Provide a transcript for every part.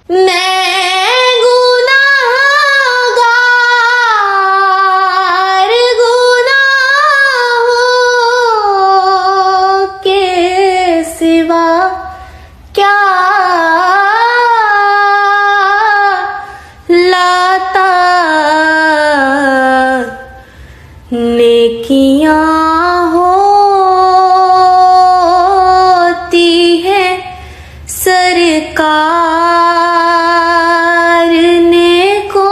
मैं गुनाहगार गुनाहों के सिवा क्या लाता, नेकियां होती हैं सरकार नेकोकार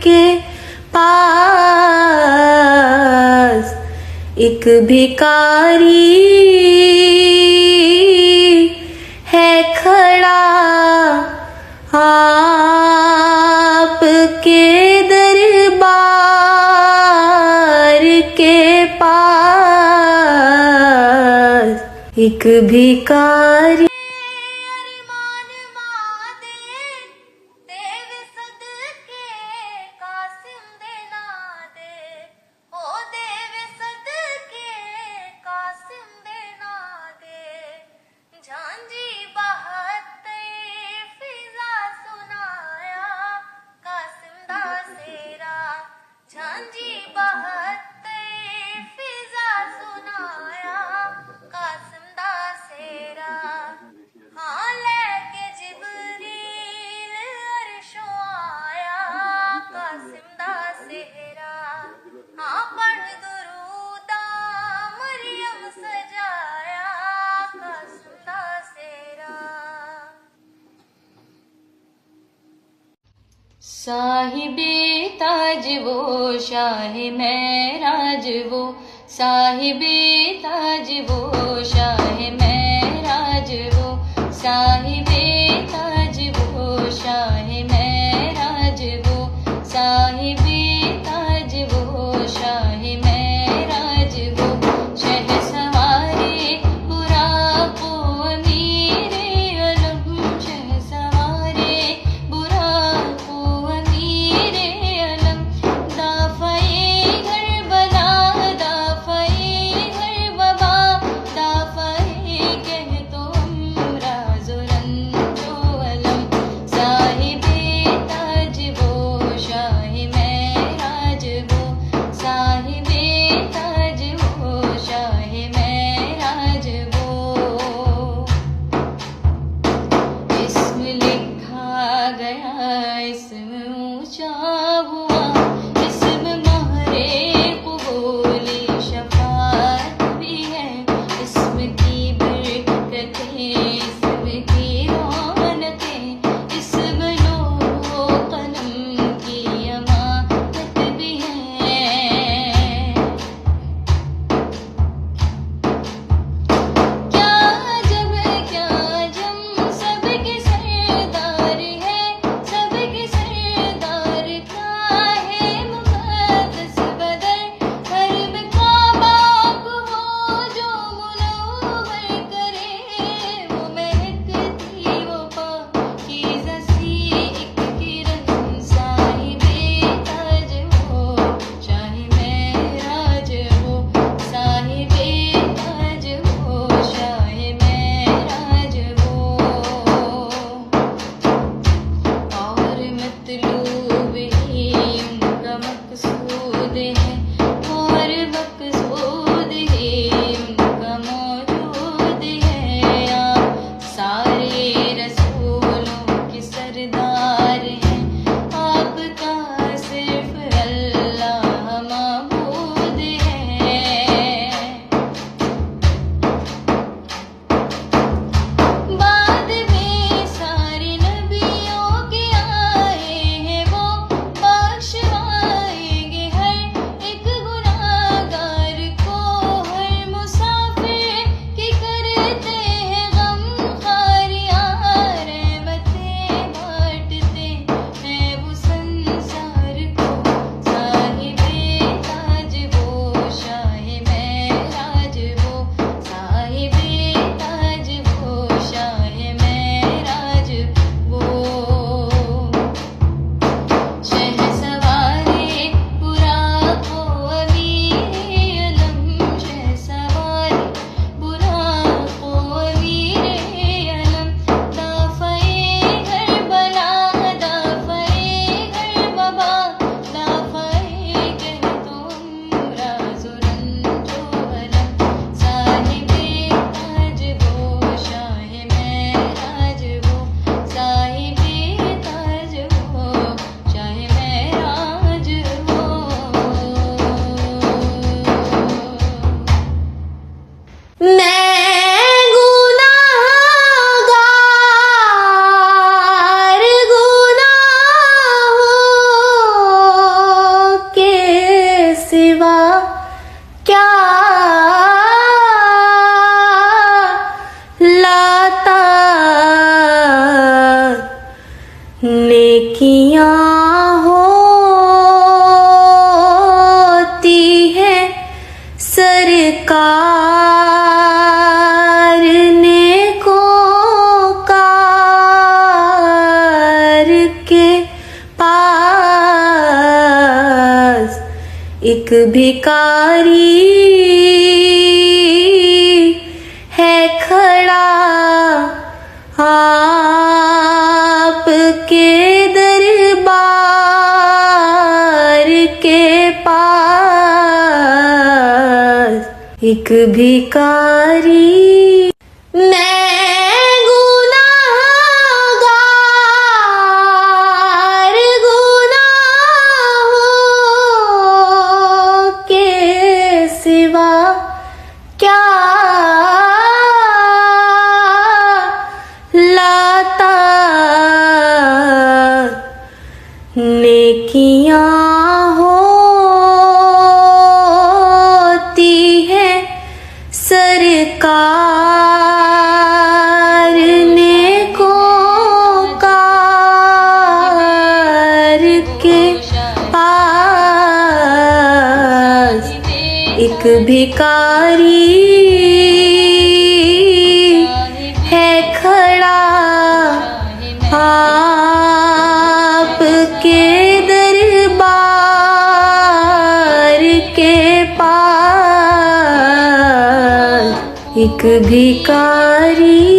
के पास। एक भिखारी है खड़ा आपके दरबार के पास। एक भिखारी साहिबे ताज वो शाह महराज वो, साहिबे ताज वो शाह महराज वो, साहिबे ताज वो शाह महराज वो, साहिबे ताज वो शाह महराज वो। शहसवारे बुराको अमीरे अलम, शहसवारे बुराको अमीरे अलम, दाफ़ए करबला दाफ़ए करबला, दाफ़ए कह तो अमराज़ रन लाता नेकियां होती है सरकार नेकोकार के पास एक भिखारी है खड़ा आपके दरबार के पास एक भिखारी। मैं गुनाहगार गुनाहों के सिवा क्या लाता नेकियां होती है सरकार नेकोकार के पास एक भिखारी है खड़ा आपके दरबार के पास एक भिखारी।